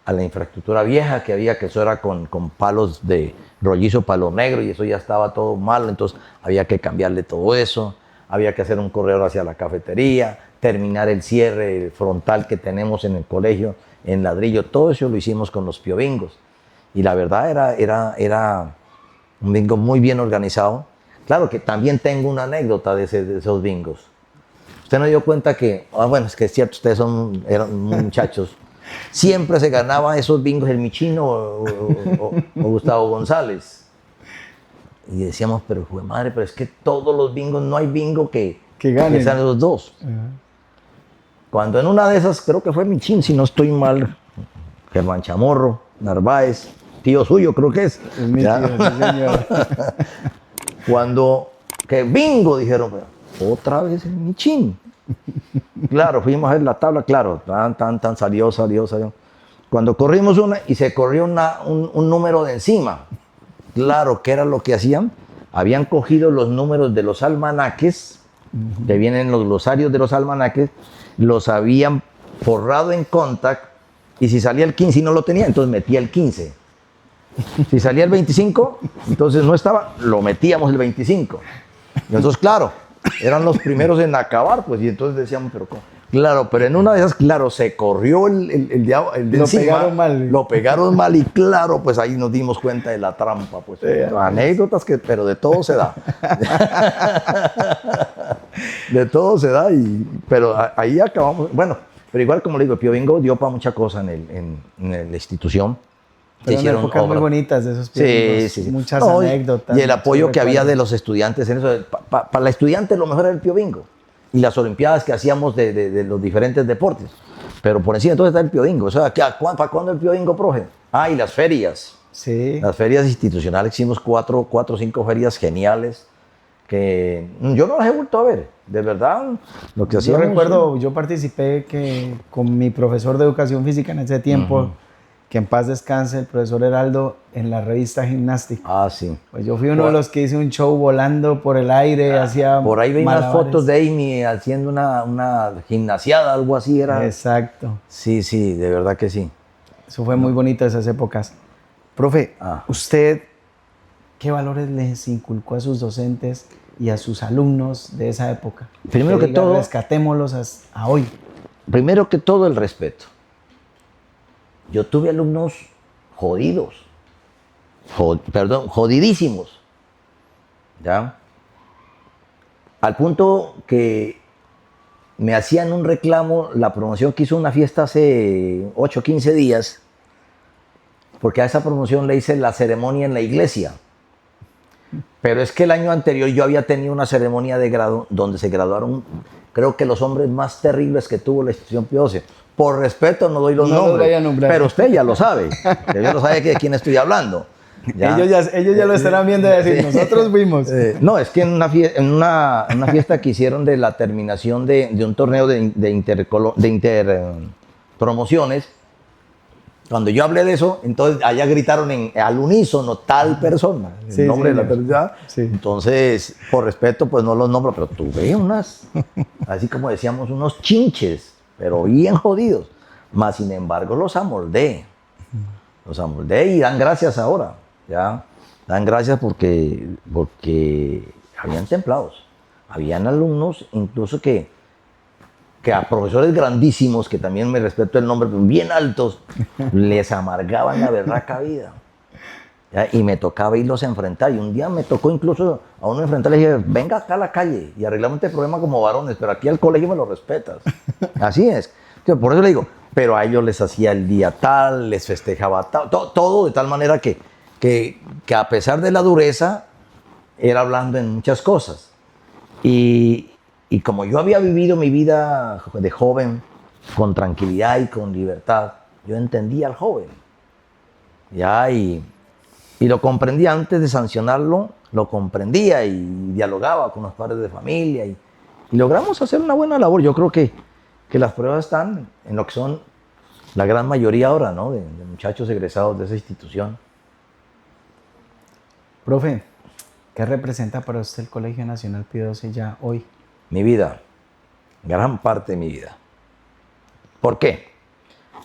Speaker 2: la infraestructura vieja que había, que eso era con palos de rollizo, palo negro, y eso ya estaba todo malo, entonces había que cambiarle todo eso. había que hacer un corredor hacia la cafetería, terminar el cierre frontal que tenemos en el colegio en ladrillo. Todo eso lo hicimos con los piobingos. Y la verdad era un bingo muy bien organizado. Claro que también tengo una anécdota de esos bingos. Usted no dio cuenta que, bueno, es que es cierto, ustedes eran muchachos. Siempre se ganaba esos bingos el Michino o Gustavo González. Y decíamos, pero jue madre, pero es que todos los bingos, no hay bingo que
Speaker 1: ganen.
Speaker 2: Sean los dos. Cuando en una de esas, creo que fue Michín, si no estoy mal, Germán Chamorro, Narváez, tío suyo creo que es.
Speaker 1: Es mi tío, sí, señor.
Speaker 2: Cuando, que bingo, dijeron, pero otra vez el Michín. Claro, fuimos a ver la tabla, claro, salió. Cuando corrimos una y se corrió un número de encima. Claro, ¿qué era lo que hacían? Habían cogido los números de los almanaques, que vienen los glosarios de los almanaques, los habían forrado en contact, y si salía el 15 y no lo tenía, entonces metía el 15. Si salía el 25, entonces no estaba, lo metíamos el 25. Y entonces, claro, eran los primeros en acabar, pues, y entonces decíamos, pero ¿cómo? Claro, pero en una de esas, claro, se corrió el de
Speaker 1: lo
Speaker 2: encima,
Speaker 1: pegaron mal.
Speaker 2: Lo pegaron mal y claro, pues ahí nos dimos cuenta de la trampa, pues. Anécdotas pero de todo se da. De todo se da, pero ahí acabamos. Bueno, pero igual como le digo, Pío Bingo dio para mucha cosa en la institución.
Speaker 1: Fueron épocas muy bonitas de esos Pío Bingos.
Speaker 2: Sí.
Speaker 1: Muchas anécdotas.
Speaker 2: Y el apoyo que había de los estudiantes en eso. Para la estudiante lo mejor era el Pío Bingo. Y las olimpiadas que hacíamos de los diferentes deportes. Pero por encima entonces está el Pío Bingo. O sea, ¿para cuándo el Pío Bingo, profe? Y las ferias.
Speaker 1: Sí.
Speaker 2: Las ferias institucionales, hicimos 4 o 5 ferias geniales que yo no las he vuelto a ver, de verdad. Lo que hacíamos,
Speaker 1: yo recuerdo, yo participé con mi profesor de educación física en ese tiempo, que en paz descanse, el profesor Heraldo, en la revista Gimnástica.
Speaker 2: Sí.
Speaker 1: Pues yo fui uno de los que hice un show volando por el aire, hacía
Speaker 2: por ahí veía unas
Speaker 1: malabares.
Speaker 2: fotos de Amy haciendo una gimnasiada, algo así era.
Speaker 1: Exacto.
Speaker 2: Sí, de verdad que sí.
Speaker 1: Eso fue muy bonito esas épocas. Profe, ¿usted qué valores les inculcó a sus docentes y a sus alumnos de esa época?
Speaker 2: Primero que todo,
Speaker 1: rescatémoslos a hoy.
Speaker 2: Primero que todo, el respeto. Yo tuve alumnos jodidos, jodidísimos, ¿ya? Al punto que me hacían un reclamo, la promoción que hizo una fiesta hace 8 o 15 días, porque a esa promoción le hice la ceremonia en la iglesia. Pero es que el año anterior yo había tenido una ceremonia de grado donde se graduaron, creo que los hombres más terribles que tuvo la institución Pío XII. Por respeto no doy los nombres, pero usted ya lo sabe. Ya lo sabe de quién estoy hablando. ¿Ya?
Speaker 1: Ellos ya lo estarán viendo y decir, nosotros fuimos.
Speaker 2: No, es que en una fiesta que hicieron de la terminación de un torneo de interpromociones, cuando yo hablé de eso, entonces allá gritaron al unísono tal persona, el nombre de la persona. Sí. Entonces, por respeto, pues no los nombro, pero tuve unas, así como decíamos, unos chinches, pero bien jodidos. Mas, sin embargo, los amoldé. Los amoldé y dan gracias ahora, ¿ya? Dan gracias porque habían templados. Habían alumnos incluso que a profesores grandísimos, que también me respeto el nombre, bien altos, les amargaban la berraca vida. ¿Ya? Y me tocaba irlos a enfrentar. Y un día me tocó incluso a uno enfrentar, le dije, venga acá a la calle y arreglamos este problema como varones, pero aquí al colegio me lo respetas. Así es. Entonces, por eso le digo, pero a ellos les hacía el día tal, les festejaba tal, todo de tal manera que a pesar de la dureza, era hablando en muchas cosas. Y como yo había vivido mi vida de joven con tranquilidad y con libertad, yo entendía al joven. ¿Ya? Y lo comprendía antes de sancionarlo, lo comprendía y dialogaba con los padres de familia y logramos hacer una buena labor. Yo creo que las pruebas están en lo que son la gran mayoría ahora, ¿no? de muchachos egresados de esa institución.
Speaker 1: Profe, ¿qué representa para usted el Colegio Nacional Pío XII ya hoy?
Speaker 2: Mi vida, gran parte de mi vida. ¿Por qué?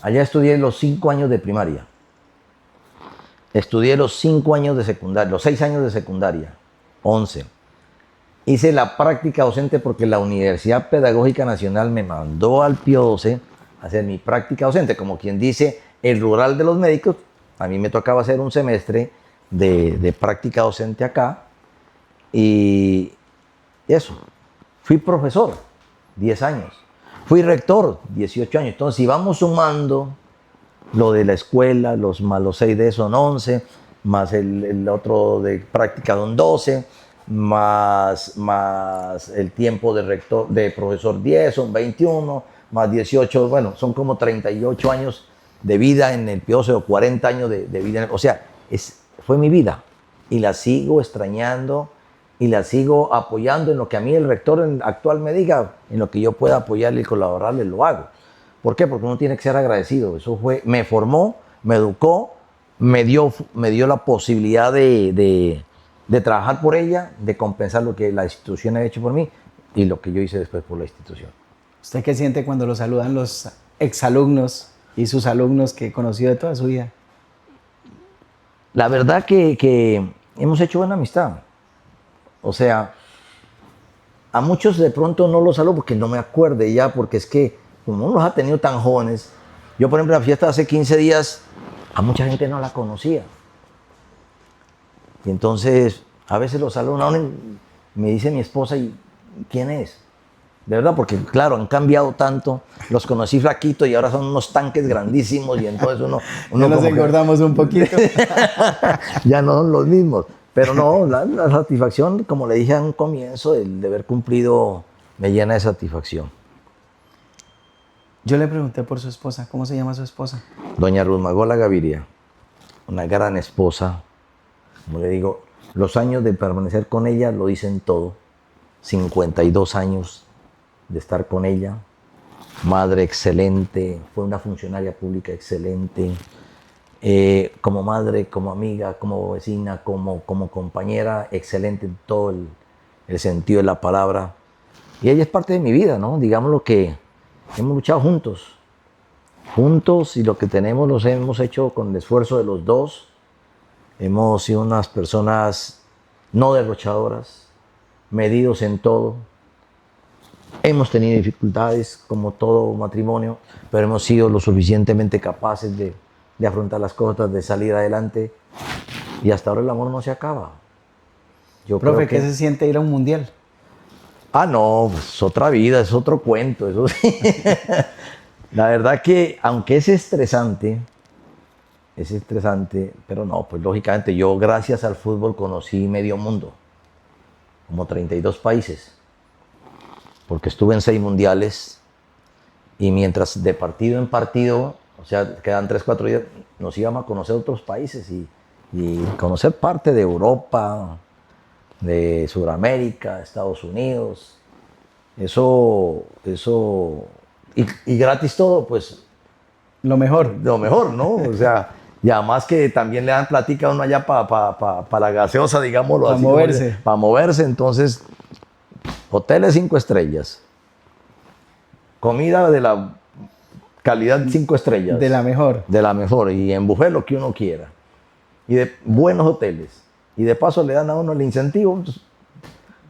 Speaker 2: Allá estudié los 5 años de primaria. Estudié los 5 años de secundaria, los 6 años de secundaria, 11. hice la práctica docente porque la Universidad Pedagógica Nacional me mandó al Pío 12 a hacer mi práctica docente, como quien dice, el rural de los médicos. A mí me tocaba hacer un semestre de práctica docente acá y eso. Fui profesor, 10 años. Fui rector, 18 años. Entonces, si vamos sumando lo de la escuela, más los 6 de son 11, más el otro de práctica son 12, más el tiempo de rector, de profesor 10, son 21, más 18, bueno, son como 38 años de vida en el Pío 12 o 40 años de vida. O sea, fue mi vida y la sigo extrañando y la sigo apoyando en lo que a mí el rector actual me diga, en lo que yo pueda apoyarle y colaborarle, lo hago. ¿Por qué? Porque uno tiene que ser agradecido. Eso me formó, me educó, me dio la posibilidad de trabajar por ella, de compensar lo que la institución ha hecho por mí y lo que yo hice después por la institución.
Speaker 1: ¿Usted qué siente cuando lo saludan los exalumnos y sus alumnos que conoció de toda su vida?
Speaker 2: La verdad que hemos hecho buena amistad. O sea, a muchos de pronto no los saludo porque no me acuerde ya, porque es que como uno los ha tenido tan jóvenes. Yo, por ejemplo, en la fiesta de hace 15 días, a mucha gente no la conocía. Y entonces, a veces los saludo, me dice mi esposa, ¿y quién es? De verdad, porque claro, han cambiado tanto. Los conocí flaquitos y ahora son unos tanques grandísimos y entonces uno
Speaker 1: ya nos engordamos un poquito.
Speaker 2: Ya no son los mismos. Pero no, la satisfacción, como le dije a un comienzo, el de haber cumplido me llena de satisfacción.
Speaker 1: Yo le pregunté por su esposa, ¿cómo se llama su esposa?
Speaker 2: Doña Rusmagola Gaviria, una gran esposa. Como le digo, los años de permanecer con ella lo dicen todo. 52 años de estar con ella. Madre excelente, fue una funcionaria pública excelente. Como madre, como amiga, como vecina, como compañera, excelente en todo el sentido de la palabra. Y ella es parte de mi vida, ¿no? Digamos lo que hemos luchado juntos y lo que tenemos los hemos hecho con el esfuerzo de los dos. Hemos sido unas personas no derrochadoras, medidos en todo. Hemos tenido dificultades como todo matrimonio, pero hemos sido lo suficientemente capaces de afrontar las cosas, de salir adelante y hasta ahora el amor no se acaba.
Speaker 1: Profe, ¿qué se siente ir a un mundial?
Speaker 2: No, pues es otra vida, es otro cuento, eso sí. La verdad que aunque es estresante, pero no, pues lógicamente yo gracias al fútbol conocí medio mundo, como 32 países, porque estuve en 6 mundiales y mientras de partido en partido, o sea, quedan 3, 4 días, nos íbamos a conocer otros países y conocer parte de Europa, de Sudamérica, Estados Unidos, eso y gratis todo, pues
Speaker 1: lo mejor,
Speaker 2: ¿no? O sea, y además que también le dan platica a uno allá para la gaseosa, digámoslo así. Para moverse, entonces, hoteles 5 estrellas, comida de la calidad 5 estrellas.
Speaker 1: De la mejor.
Speaker 2: De la mejor, y en buffet lo que uno quiera. Y de buenos hoteles. Y de paso le dan a uno el incentivo. Entonces,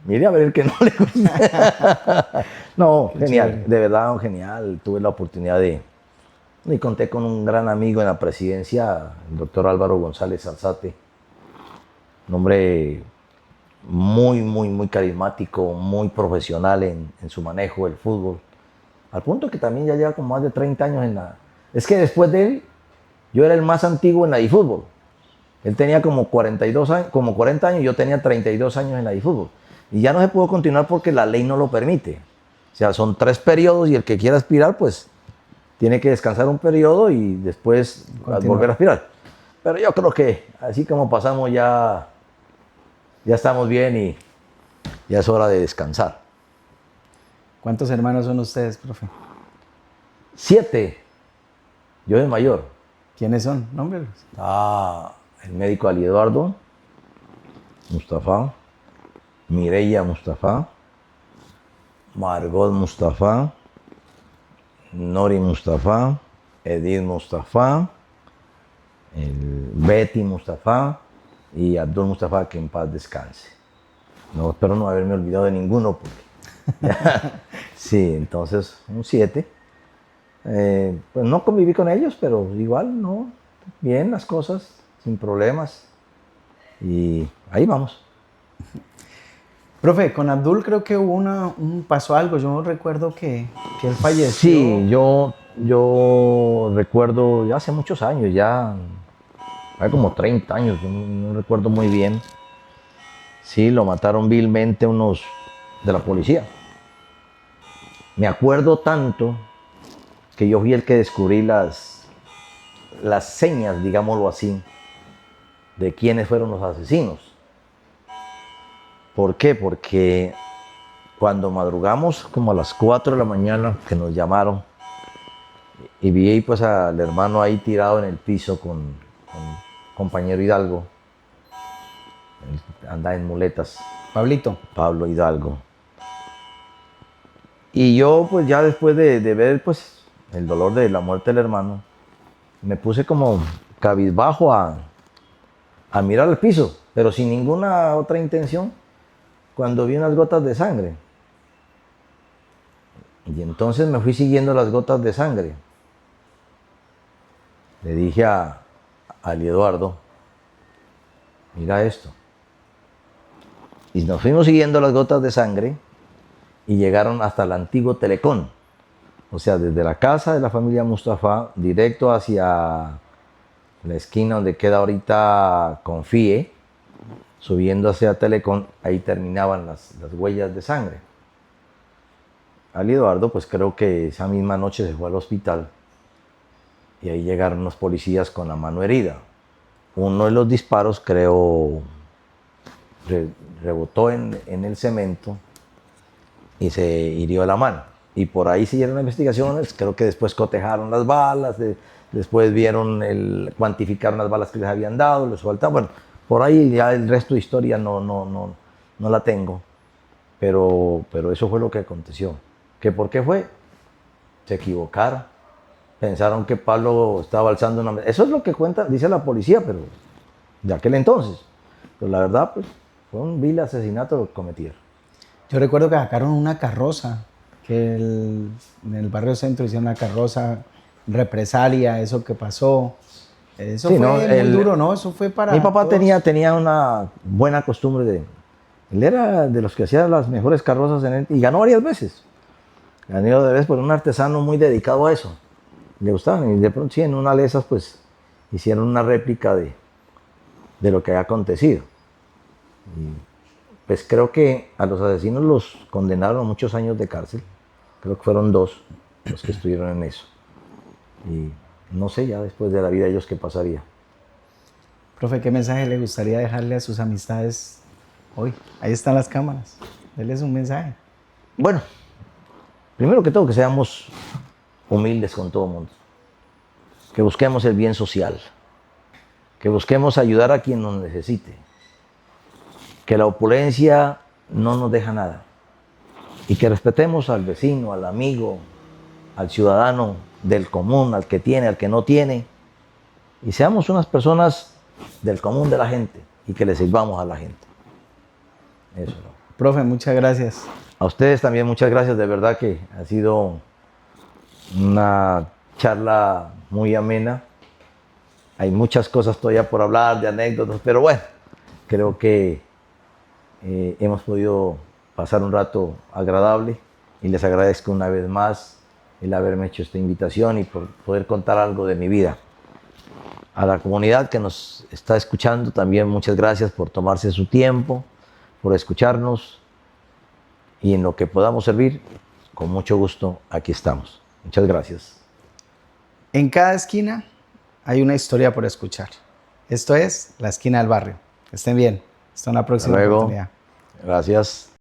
Speaker 2: mire a ver el que no le gusta. No, genial, de verdad, genial. Tuve la oportunidad y conté con un gran amigo en la presidencia, el doctor Álvaro González Alzate. Un hombre muy carismático, muy profesional en su manejo del fútbol. Al punto que también ya lleva como más de 30 años en la... Es que después de él, yo era el más antiguo en la eFútbol. Él tenía como 42 años, como 40 años, yo tenía 32 años en la eFútbol. Y ya no se pudo continuar porque la ley no lo permite. O sea, son 3 periodos y el que quiera aspirar, pues, tiene que descansar un periodo y después volver a aspirar. Pero yo creo que así como pasamos ya estamos bien y ya es hora de descansar.
Speaker 1: ¿Cuántos hermanos son ustedes, profe?
Speaker 2: 7. Yo soy mayor.
Speaker 1: ¿Quiénes son? Nómbrelos.
Speaker 2: El médico Ali Eduardo Mustafa, Mireya Mustafa, Margot Mustafa, Nori Mustafa, Edith Mustafa, Betty Mustafa y Abdul Mustafa, que en paz descanse. No, espero no haberme olvidado de ninguno. Sí, entonces un 7. Pues no conviví con ellos, pero igual, no. Bien las cosas, sin problemas. Y ahí vamos.
Speaker 1: Profe, con Abdul creo que hubo pasó algo. Yo recuerdo que él falleció.
Speaker 2: Sí, yo recuerdo ya hace muchos años, ya hay como 30 años, yo no recuerdo muy bien. Sí, lo mataron vilmente unos de la policía. Me acuerdo tanto que yo fui el que descubrí las señas, digámoslo así, de quiénes fueron los asesinos. ¿Por qué? Porque cuando madrugamos, como a las 4 de la mañana, que nos llamaron, y vi ahí, pues al hermano ahí tirado en el piso con compañero Hidalgo, él anda en muletas,
Speaker 1: Pablito.
Speaker 2: Pablo Hidalgo. Y yo, pues ya después de ver pues el dolor de la muerte del hermano, me puse como cabizbajo a mirar al piso, pero sin ninguna otra intención, cuando vi unas gotas de sangre. Y entonces me fui siguiendo las gotas de sangre. Le dije al Eduardo, mira esto. Y nos fuimos siguiendo las gotas de sangre y llegaron hasta el antiguo Telecom. O sea, desde la casa de la familia Mustafa, directo hacia la esquina donde queda ahorita Confíe, subiendo hacia Telecom, ahí terminaban las huellas de sangre. Al Eduardo, pues creo que esa misma noche se fue al hospital y ahí llegaron los policías con la mano herida. Uno de los disparos, creo, rebotó en el cemento y se hirió la mano. Y por ahí siguieron las investigaciones, creo que después cotejaron las balas, después cuantificaron las balas que les habían dado, les faltaban. Bueno, por ahí ya el resto de historia no la tengo, pero eso fue lo que aconteció. ¿Que por qué fue? Se equivocaron. Pensaron que Pablo estaba alzando una... Eso es lo que cuenta, dice la policía, pero de aquel entonces. Pero la verdad, pues, fue un vil asesinato lo que cometieron.
Speaker 1: Yo recuerdo que sacaron una carroza, en el barrio centro hicieron una carroza, represalia, eso que pasó. Eso
Speaker 2: Sí,
Speaker 1: fue
Speaker 2: ¿no?
Speaker 1: muy duro, ¿no? Eso fue para
Speaker 2: Mi papá
Speaker 1: todos.
Speaker 2: tenía una buena costumbre de... Él era de los que hacía las mejores carrozas y ganó varias veces. Ganó de vez por un artesano muy dedicado a eso. Le gustaban y de pronto sí, en una de esas pues hicieron una réplica de lo que había acontecido. Y, pues creo que a los asesinos los condenaron a muchos años de cárcel. Creo que fueron 2 los que estuvieron en eso. Y no sé ya después de la vida ellos qué pasaría.
Speaker 1: Profe, ¿qué mensaje le gustaría dejarle a sus amistades hoy? Ahí están las cámaras. Denles un mensaje.
Speaker 2: Bueno, primero que todo que seamos humildes con todo el mundo. Que busquemos el bien social. Que busquemos ayudar a quien nos necesite. Que la opulencia no nos deja nada. Y que respetemos al vecino, al amigo, al ciudadano del común, al que tiene, al que no tiene. Y seamos unas personas del común de la gente y que le sirvamos a la gente. Eso.
Speaker 1: Profe, muchas gracias.
Speaker 2: A ustedes también muchas gracias, de verdad que ha sido una charla muy amena. Hay muchas cosas todavía por hablar, de anécdotas, pero bueno, creo que hemos podido pasar un rato agradable y les agradezco una vez más el haberme hecho esta invitación y por poder contar algo de mi vida. A la comunidad que nos está escuchando también muchas gracias por tomarse su tiempo, por escucharnos y en lo que podamos servir, con mucho gusto aquí estamos. Muchas gracias.
Speaker 1: En cada esquina hay una historia por escuchar. Esto es La Esquina del Barrio. Que estén bien. Hasta una próxima
Speaker 2: Hasta luego.
Speaker 1: oportunidad.
Speaker 2: Gracias.